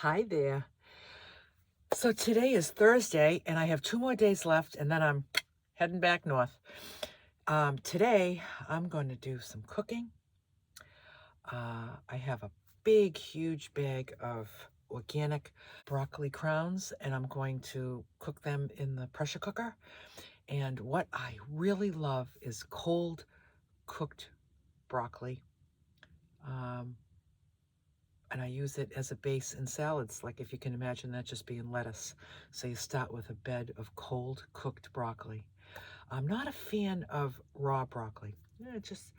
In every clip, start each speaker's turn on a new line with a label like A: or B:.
A: Hi there. So today is Thursday, and I have 2 more days left, and then I'm heading back north. Today, I'm going to do some cooking. I have a big, huge bag of organic broccoli crowns, and I'm going to cook them in the pressure cooker. And what I really love is cold cooked broccoli. Um, and I use it as a base in salads, like if you can imagine that just being lettuce. So you start with a bed of cold cooked broccoli. I'm not a fan of raw broccoli. It's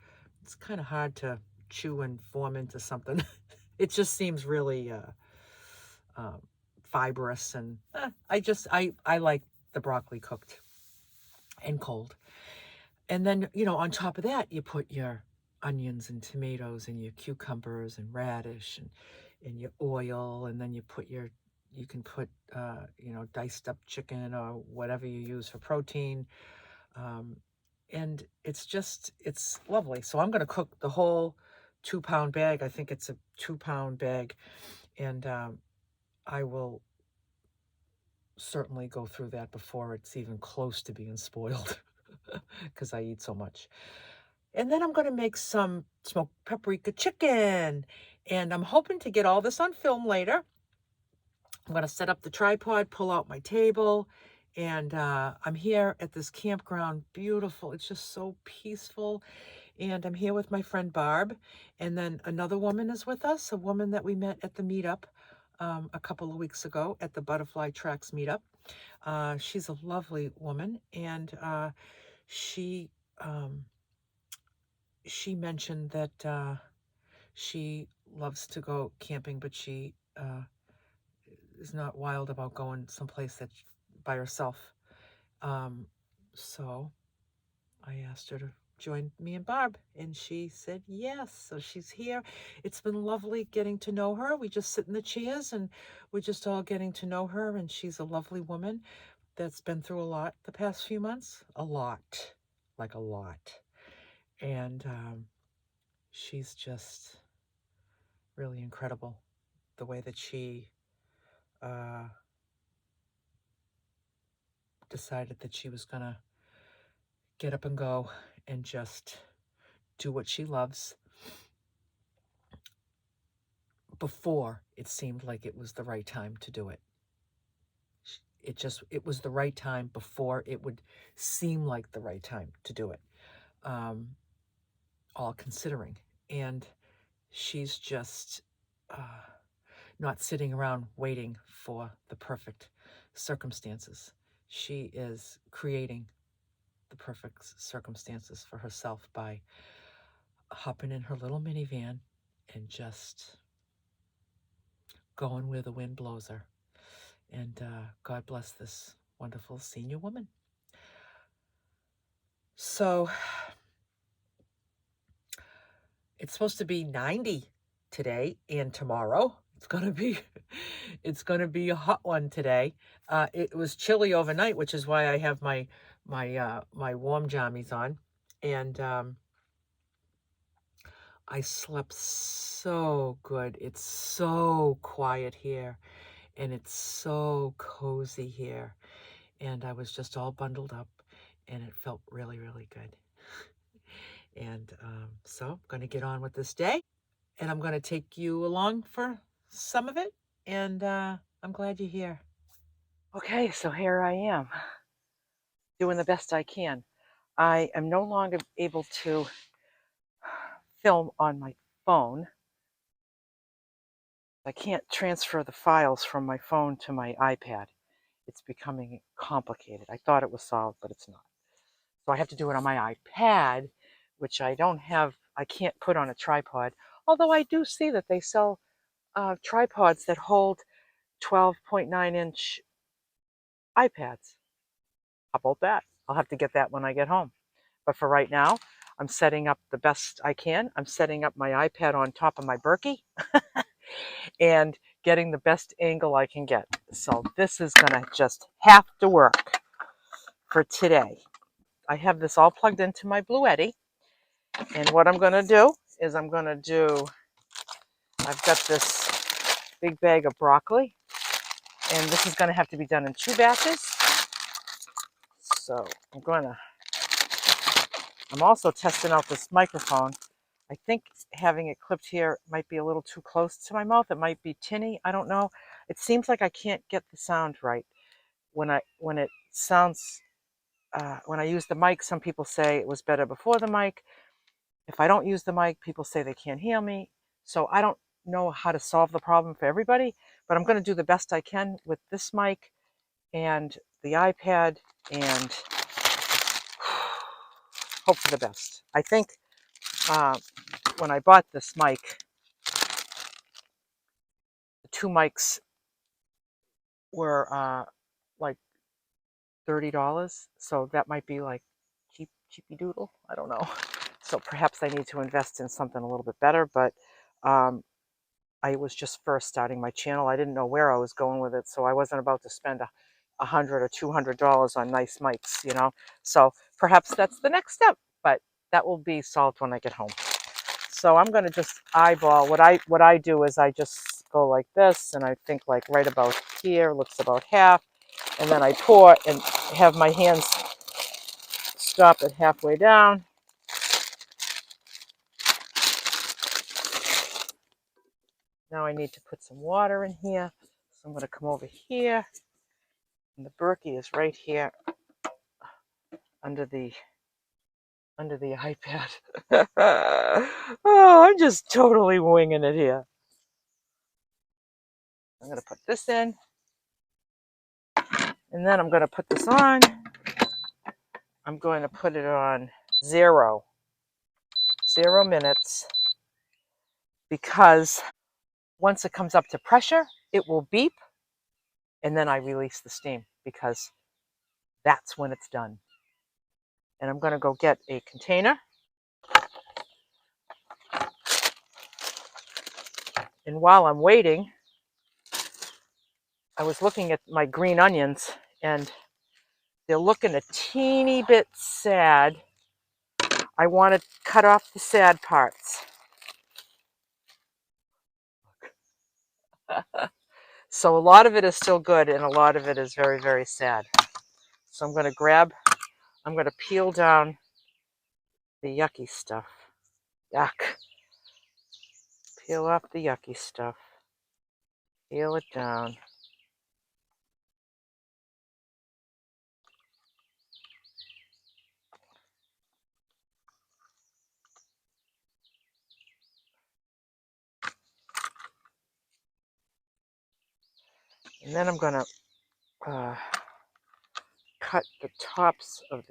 A: kind of hard to chew and form into something. It just seems really um, fibrous, and I like the broccoli cooked and cold. And then, on top of that, you put your onions and tomatoes and your cucumbers and radish and your oil. And then you can put, diced up chicken or whatever you use for protein. Um, and it's lovely. So I'm going to cook the whole 2 pound bag. I think it's a 2 pound bag. And I will certainly go through that before it's even close to being spoiled because I eat so much. And then I'm going to make some smoked paprika chicken. And I'm hoping to get all this on film later. I'm going to set up the tripod, pull out my table, and I'm here at this campground. Beautiful. It's just so peaceful. And I'm here with my friend Barb. And then another woman is with us, a woman that we met at the meetup a couple of weeks ago at the Butterfly Tracks meetup. She's a lovely woman, and she she mentioned that she loves to go camping, but she is not wild about going someplace that's by herself. So I asked her to join me and Barb, and she said yes. So she's here. It's been lovely getting to know her. We just sit in the chairs and we're just all getting to know her, and she's a lovely woman that's been through a lot the past few months. A lot. Like a lot. And she's just really incredible. The way that she decided that she was going to get up and go and just do what she loves before it seemed like it was the right time to do it. It was the right time before it would seem like the right time to do it, all considering. And she's just not sitting around waiting for the perfect circumstances. She is creating the perfect circumstances for herself by hopping in her little minivan and just going where the wind blows her. And God bless this wonderful senior woman. So it's supposed to be 90 today and tomorrow. It's gonna be a hot one today. It was chilly overnight, which is why I have my warm jammies on, and I slept so good. It's so quiet here, and it's so cozy here, and I was just all bundled up, and it felt really, really good. And so I'm going to get on with this day, and I'm going to take you along for some of it, and I'm glad you're here. Okay, so here I am, doing the best I can. I am no longer able to film on my phone. I can't transfer the files from my phone to my iPad. It's becoming complicated. I thought it was solved, but it's not. So I have to do it on my iPad, which I don't have. I can't put on a tripod, although I do see that they sell tripods that hold 12.9-inch iPads. How about that? I'll have to get that when I get home. But for right now, I'm setting up the best I can. I'm setting up my iPad on top of my Berkey and getting the best angle I can get. So this is going to just have to work for today. I have this all plugged into my Bluetti. And what I'm going to do is I've got this big bag of broccoli. And this is going to have to be done in 2 batches. So I'm also testing out this microphone. I think having it clipped here might be a little too close to my mouth. It might be tinny. I don't know. It seems like I can't get the sound right when it sounds. When I use the mic, some people say it was better before the mic. If I don't use the mic, people say they can't hear me. So I don't know how to solve the problem for everybody, but I'm going to do the best I can with this mic and the iPad and hope for the best. I think when I bought this mic, the 2 mics were like $30. So that might be like cheapy doodle. I don't know. So perhaps I need to invest in something a little bit better, but I was just first starting my channel. I didn't know where I was going with it, so I wasn't about to spend $100 or $200 on nice mics, you know. So perhaps that's the next step, but that will be solved when I get home. So I'm going to just eyeball. What I do is I just go like this, and I think like right about here looks about half, and then I pour and have my hands stop it halfway down. Now I need to put some water in here. So I'm going to come over here, and the Berkey is right here under the iPad. Oh, I'm just totally winging it here. I'm going to put this in, and then I'm going to put this on. I'm going to put it on 0 minutes, because once it comes up to pressure, it will beep, and then I release the steam, because that's when it's done. And I'm going to go get a container. And while I'm waiting, I was looking at my green onions, and they're looking a teeny bit sad. I want to cut off the sad parts. So a lot of it is still good, and a lot of it is very, very sad. So I'm going to peel down the yucky stuff. Yuck. Peel off the yucky stuff. Peel it down. And then I'm going to cut the tops of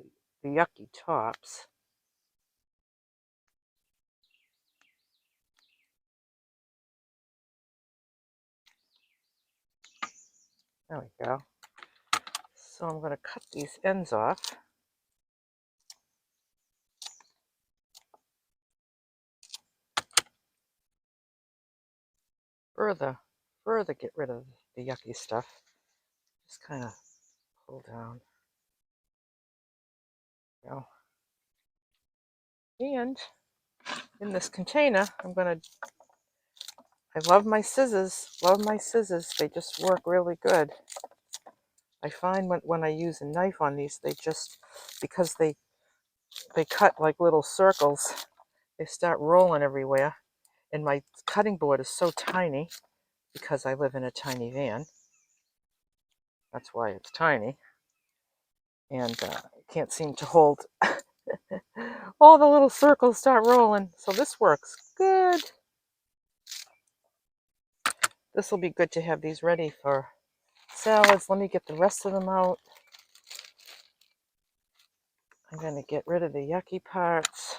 A: the yucky tops. There we go. So I'm going to cut these ends off. Further get rid of the yucky stuff. Just kind of pull down. There we go. And in this container, I love my scissors. They just work really good. I find when I use a knife on these, because they cut like little circles, they start rolling everywhere. And my cutting board is so tiny, because I live in a tiny van. That's why it's tiny. And can't seem to hold. All the little circles start rolling. So this works good. This will be good to have these ready for salads. Let me get the rest of them out. I'm going to get rid of the yucky parts.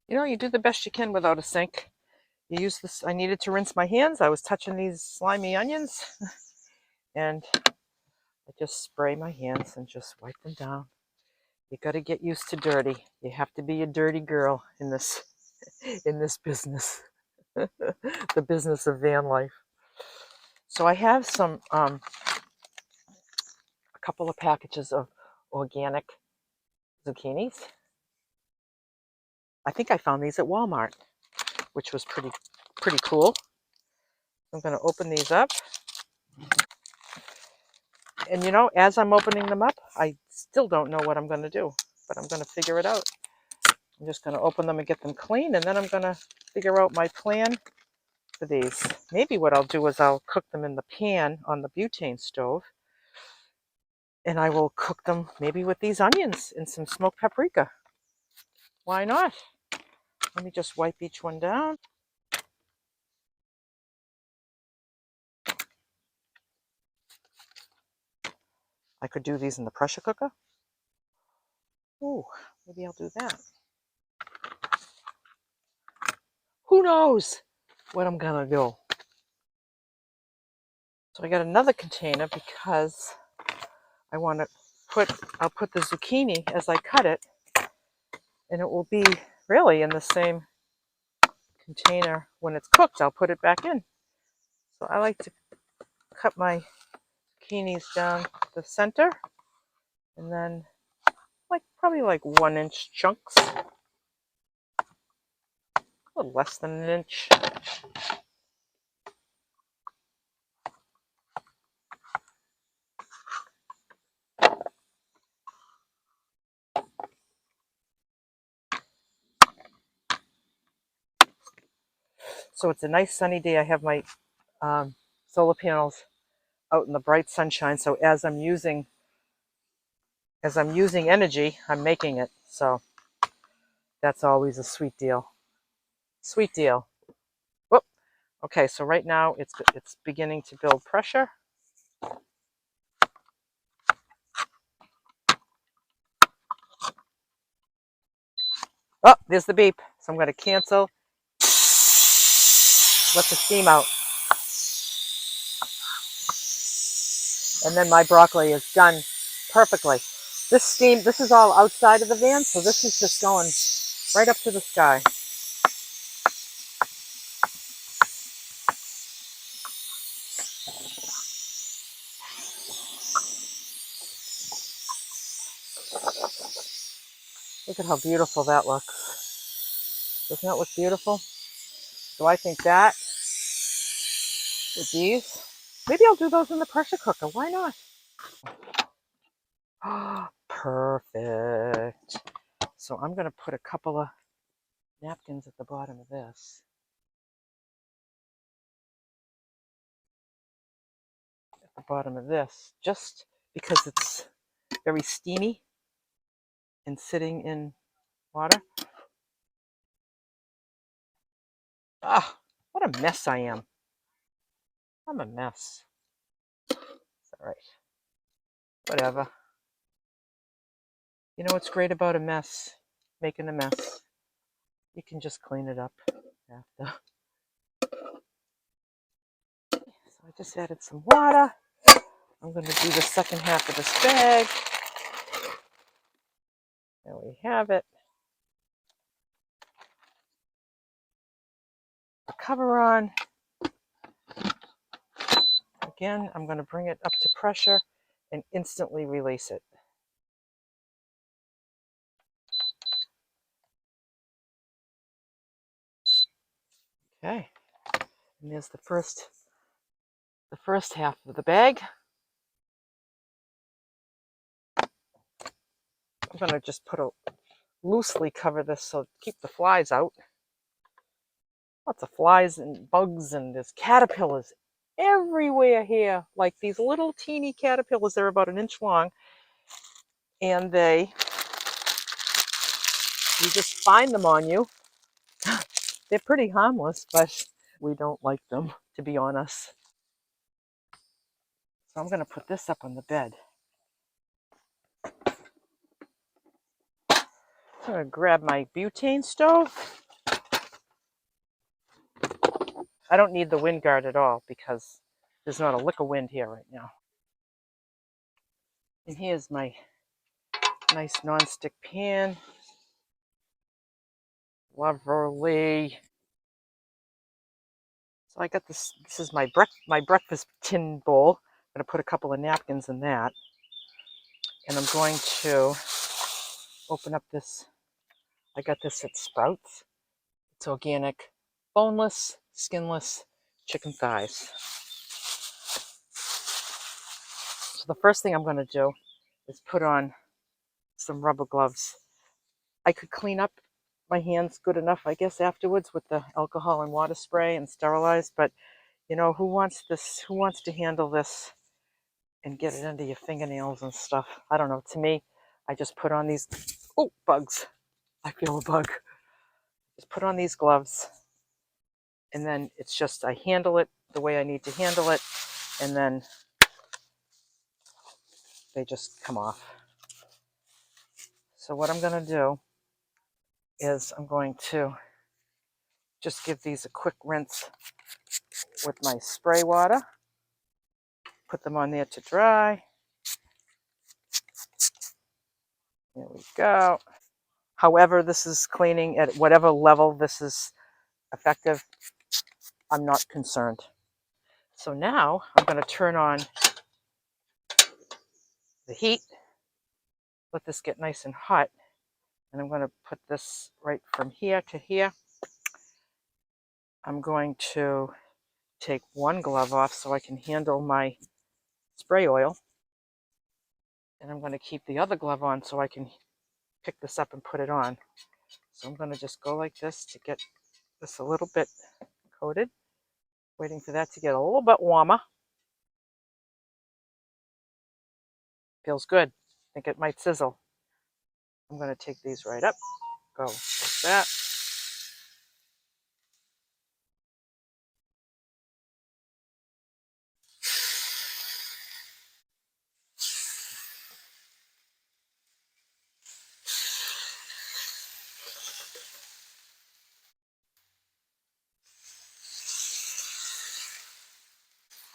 A: You know, you do the best you can without a sink. You use this. I needed to rinse my hands. I was touching these slimy onions. And I just spray my hands and just wipe them down. You got to get used to dirty. You have to be a dirty girl in this business, the business of van life. So I have a couple of packages of organic zucchinis. I think I found these at Walmart, which was pretty cool. I'm going to open these up. And you know, as I'm opening them up, I still don't know what I'm going to do, but I'm going to figure it out. I'm just going to open them and get them clean, and then I'm going to figure out my plan for these. Maybe what I'll do is I'll cook them in the pan on the butane stove, and I will cook them maybe with these onions and some smoked paprika. Why not? Let me just wipe each one down. I could do these in the pressure cooker. Ooh, maybe I'll do that. Who knows what I'm gonna do? So I got another container because I want to I'll put the zucchini as I cut it, and it will be really in the same container when it's cooked. I'll put it back in. So I like to cut my zucchinis down the center, and then probably like 1-inch chunks, a little less than an inch. So it's a nice sunny day. I have my solar panels out in the bright sunshine. So as I'm using energy, I'm making it. So that's always a sweet deal. Sweet deal. Whoop. Okay, so right now it's beginning to build pressure. Oh, there's the beep. So I'm going to cancel. Let the steam out. And then my broccoli is done perfectly. This is all outside of the van, so this is just going right up to the sky. Look at how beautiful that looks. Doesn't that look beautiful? So I think that with these, maybe I'll do those in the pressure cooker. Why not? Oh, perfect. So I'm going to put a couple of napkins at the bottom of this. At the bottom of this, just because it's very steamy and sitting in water. Ah, what a mess I am. I'm a mess. It's all right. Whatever. You know what's great about a mess? Making a mess. You can just clean it up after. So I just added some water. I'm going to do the second half of this bag. There we have it. The cover on. Again, I'm going to bring it up to pressure and instantly release it. Okay, and there's the first half of the bag. I'm going to just loosely cover this so keep the flies out. Lots of flies and bugs, and there's caterpillars everywhere here, like these little teeny caterpillars. They're about 1 inch long, and you just find them on you. They're pretty harmless, but we don't like them, to be honest. So I'm going to put this up on the bed. I'm going to grab my butane stove. I don't need the wind guard at all because there's not a lick of wind here right now. And here's my nice nonstick pan. Lovely. So I got this. This is my breakfast tin bowl. I'm going to put a couple of napkins in that. And I'm going to open up this. I got this at Sprouts. It's organic, boneless, skinless chicken thighs. So the first thing I'm going to do is put on some rubber gloves. I could clean up my hands good enough, I guess, afterwards with the alcohol and water spray and sterilize. But you know, who wants this? Who wants to handle this and get it under your fingernails and stuff? I don't know. To me, I just put on these. Oh, bugs! I feel a bug. Just put on these gloves, and then it's just I handle it the way I need to handle it, and then they just come off. So what I'm going to do is I'm going to just give these a quick rinse with my spray water. Put them on there to dry. There we go. However, this is cleaning at whatever level this is effective, I'm not concerned. So now I'm going to turn on the heat, let this get nice and hot, and I'm going to put this right from here to here. I'm going to take one glove off so I can handle my spray oil, and I'm going to keep the other glove on so I can pick this up and put it on. So I'm going to just go like this to get this a little bit coated, waiting for that to get a little bit warmer. Feels good. I think it might sizzle. I'm going to take these right up, go like that.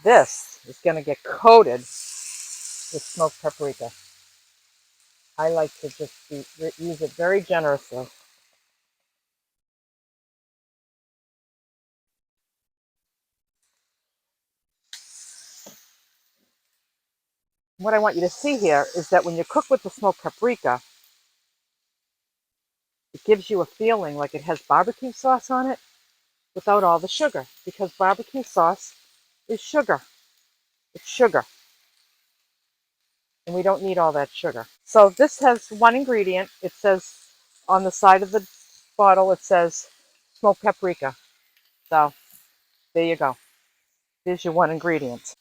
A: This is going to get coated with smoked paprika. I like to just use it very generously. What I want you to see here is that when you cook with the smoked paprika, it gives you a feeling like it has barbecue sauce on it without all the sugar, because barbecue sauce is sugar. It's sugar, and we don't need all that sugar. So this has one ingredient. It says on the side of the bottle, it says smoked paprika. So there you go. There's your one ingredient.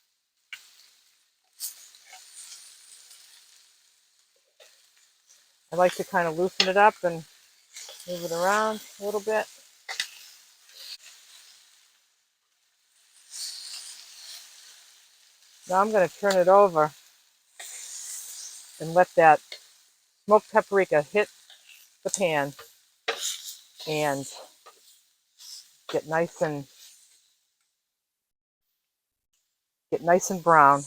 A: I like to kind of loosen it up and move it around a little bit. Now I'm going to turn it over and let that smoked paprika hit the pan and get nice and brown,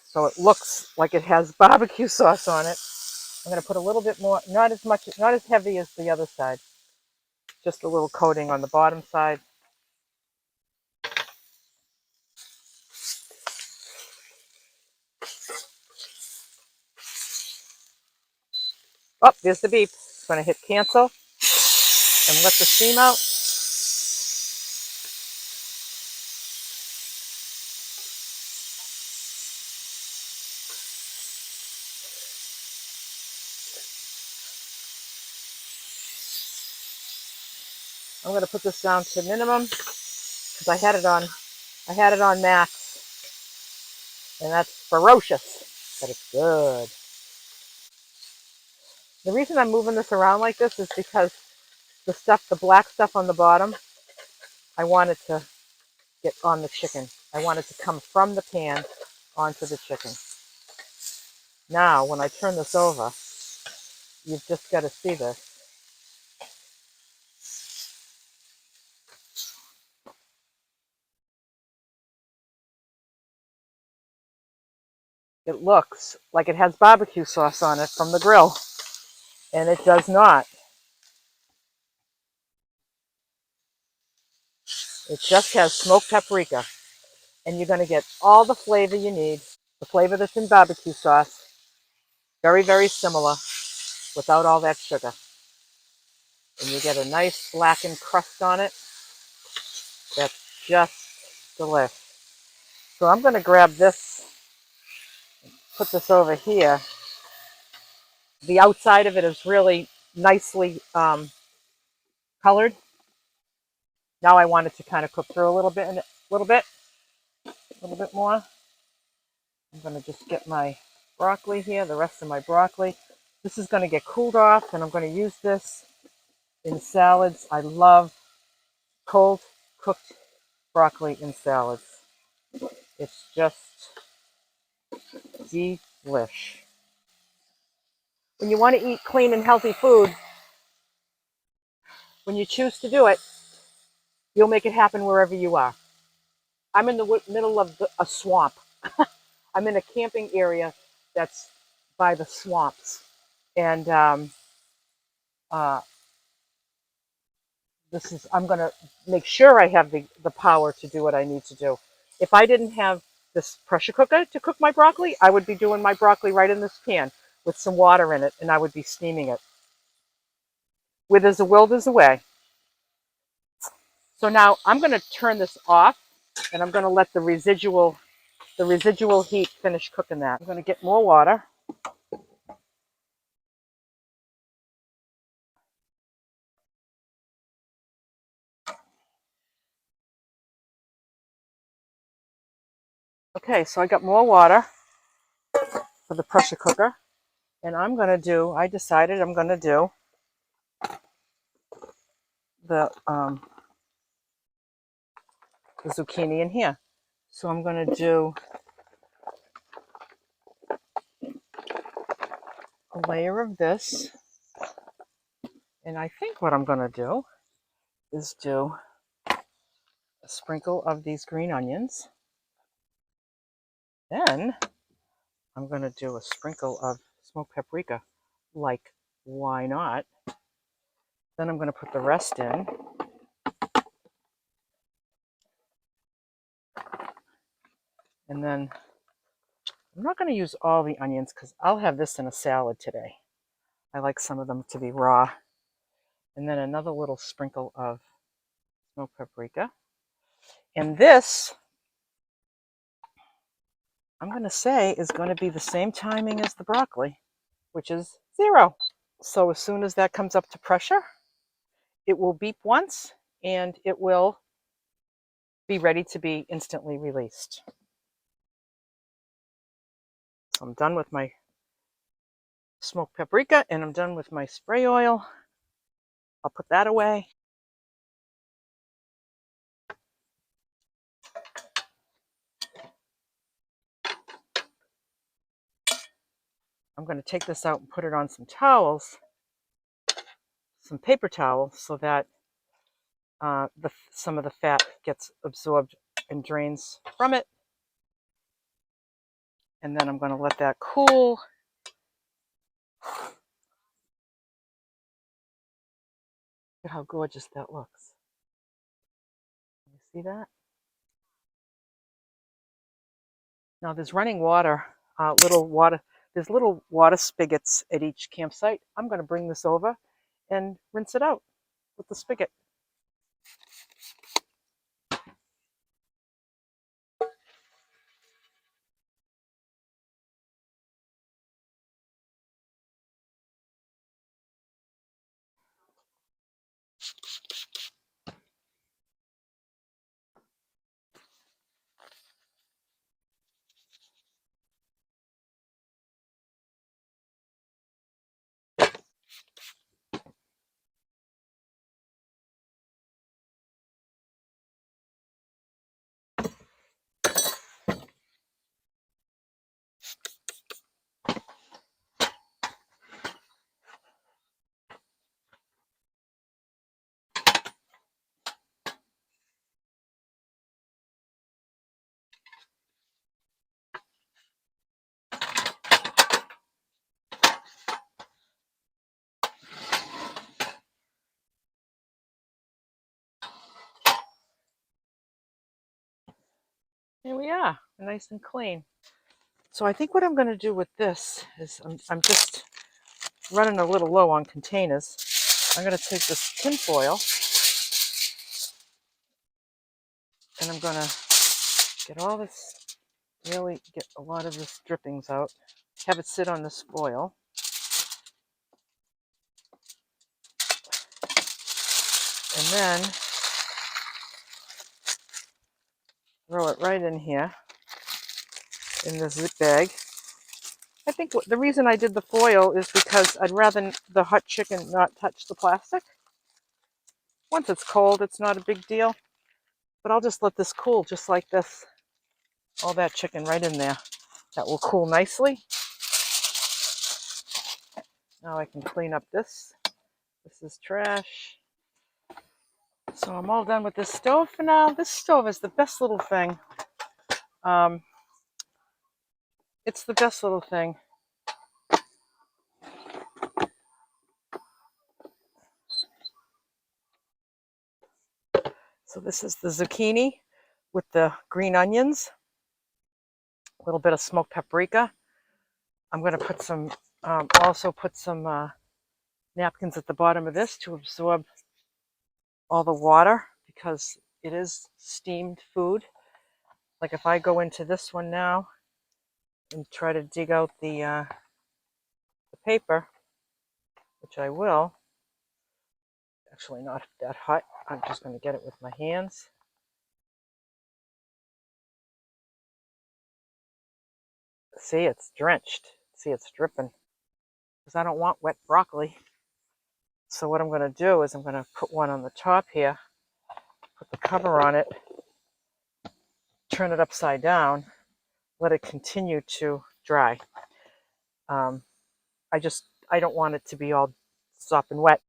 A: so it looks like it has barbecue sauce on it. I'm going to put a little bit more, not as heavy as the other side, just a little coating on the bottom side. Oh, there's the beep. It's going to hit cancel and let the steam out. I'm going to put this down to minimum because I had it on max, and that's ferocious, but it's good. The reason I'm moving this around like this is because the black stuff on the bottom, I want it to get on the chicken. I want it to come from the pan onto the chicken. Now, when I turn this over, you've just got to see this. It looks like it has barbecue sauce on it from the grill, and it does not. It just has smoked paprika, and you're going to get all the flavor you need. The flavor that's in barbecue sauce, very, very similar, without all that sugar. And you get a nice blackened crust on it. That's just delicious. So I'm going to grab this, put this over here. The outside of it is really nicely colored. Now I want it to kind of cook through a little bit, a little bit more. I'm going to just get my broccoli here, the rest of my broccoli. This is going to get cooled off, and I'm going to use this in salads. I love cold cooked broccoli in salads. It's just delish. When you want to eat clean and healthy food, when you choose to do it, you'll make it happen wherever you are. I'm in the middle of a swamp. I'm in a camping area that's by the swamps. And uh, I'm going to make sure I have the power to do what I need to do. If I didn't have this pressure cooker to cook my broccoli, I would be doing my broccoli right in this pan with some water in it, and I would be steaming it. Where there's a will, there's a way. So now I'm going to turn this off, and I'm going to let the residual heat finish cooking that. I'm going to get more water. Okay, so I got more water for the pressure cooker, and I decided I'm going to do the zucchini in here. So I'm going to do a layer of this, and I think what I'm going to do is do a sprinkle of these green onions. Then I'm going to do a sprinkle of smoked paprika, like why not? Then I'm going to put the rest in. And then I'm not going to use all the onions because I'll have this in a salad today. I like some of them to be raw. And then another little sprinkle of smoked paprika. And this, I'm going to say, is going to be the same timing as the broccoli, which is 0. So as soon as that comes up to pressure, it will beep once and it will be ready to be instantly released. So I'm done with my smoked paprika and I'm done with my spray oil. I'll put that away. I'm going to take this out and put it on some towels, some paper towels, so that some of the fat gets absorbed and drains from it. And then I'm going to let that cool. Look at how gorgeous that looks. You see that? Now there's running water, there's little water spigots at each campsite. I'm going to bring this over and rinse it out with the spigot. Here we are, nice and clean. So I think what I'm going to do with this is I'm just running a little low on containers. I'm going to take this tin foil and I'm going to get all this, really get a lot of this drippings out. Have it sit on this foil. And then throw it right in here in this zip bag. I think the reason I did the foil is because I'd rather the hot chicken not touch the plastic. Once it's cold, it's not a big deal. But I'll just let this cool just like this. All that chicken right in there. That will cool nicely. Now I can clean up this. This is trash. So I'm all done with this stove for now. This stove is the best little thing. It's the best little thing. So this is the zucchini with the green onions, a little bit of smoked paprika. I'm going to put some, also put some napkins at the bottom of this to absorb all the water because it is steamed food. Like if I go into this one now and try to dig out the paper, which I will, actually not that hot. I'm just going to get it with my hands. See, it's drenched. See, it's dripping because I don't want wet broccoli. So what I'm going to do is I'm going to put one on the top here, put the cover on it, turn it upside down, let it continue to dry. I don't want it to be all sopping wet.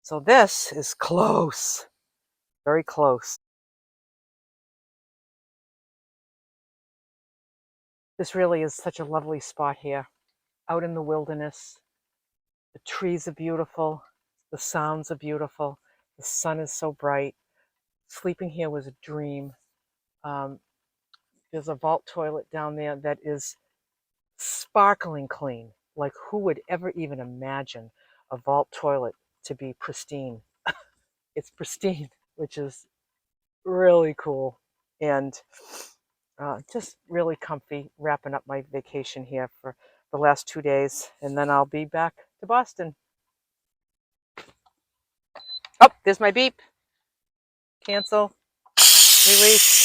A: So this is close, very close. This really is such a lovely spot here, out in the wilderness. The trees are beautiful. The sounds are beautiful. The sun is so bright. Sleeping here was a dream. There's a vault toilet down there that is sparkling clean. Like who would ever even imagine a vault toilet to be pristine? It's pristine, which is really cool. And just really comfy, wrapping up my vacation here for the last 2 days. And then I'll be back to Boston. Oh, there's my beep. Cancel. Release.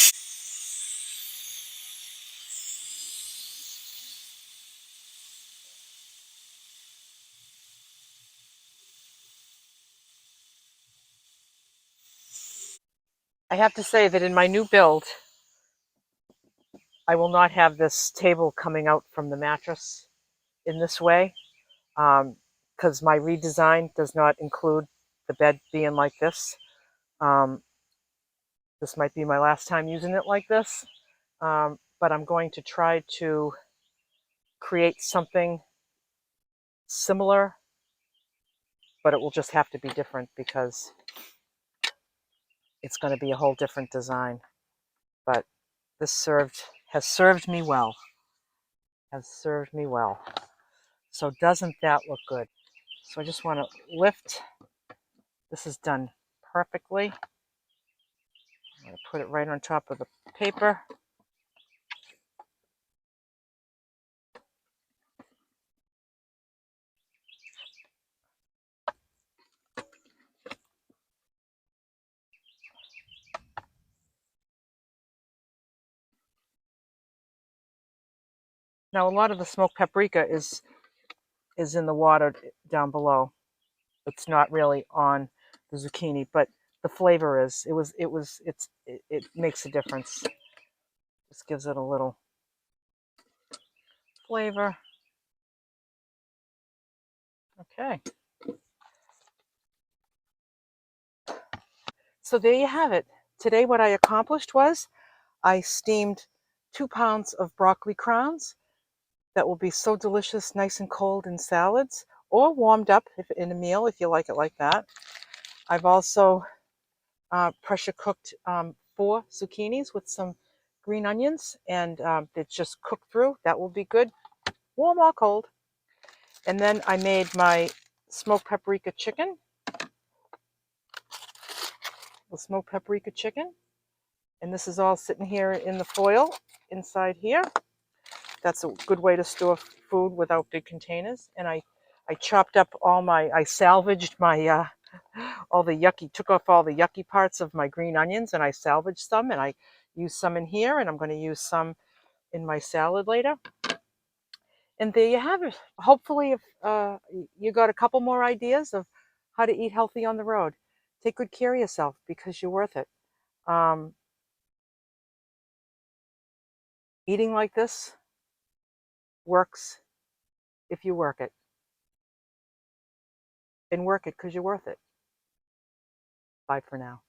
A: I have to say that in my new build, I will not have this table coming out from the mattress in this way because my redesign does not include the bed being like this. This might be my last time using it like this, but I'm going to try to create something similar, but it will just have to be different because it's going to be a whole different design. But this has served me well. Has served me well. So doesn't that look good? So I just want to lift. This is done perfectly. I'm going to put it right on top of the paper. Now a lot of the smoked paprika is in the water down below. It's not really on the zucchini, but the flavor is. It makes a difference. Just gives it a little flavor. Okay. So there you have it. Today what I accomplished was I steamed 2 pounds of broccoli crowns that will be so delicious, nice and cold in salads, or warmed up in a meal if you like it like that. I've also pressure cooked 4 zucchinis with some
B: green onions, and it's just cooked through. That will be good, warm or cold. And then I made my smoked paprika chicken, the smoked paprika chicken. And this is all sitting here in the foil inside here. That's a good way to store food without big containers. And I chopped up I salvaged my, all the yucky, took off all the yucky parts of my green onions, and I salvaged some, and I used some in here, and I'm going to use some in my salad later. And there you have it. Hopefully, if you got a couple more ideas of how to eat healthy on the road, take good care of yourself because you're worth it. Eating like this works if you work it, and work it because you're worth it. Bye for now.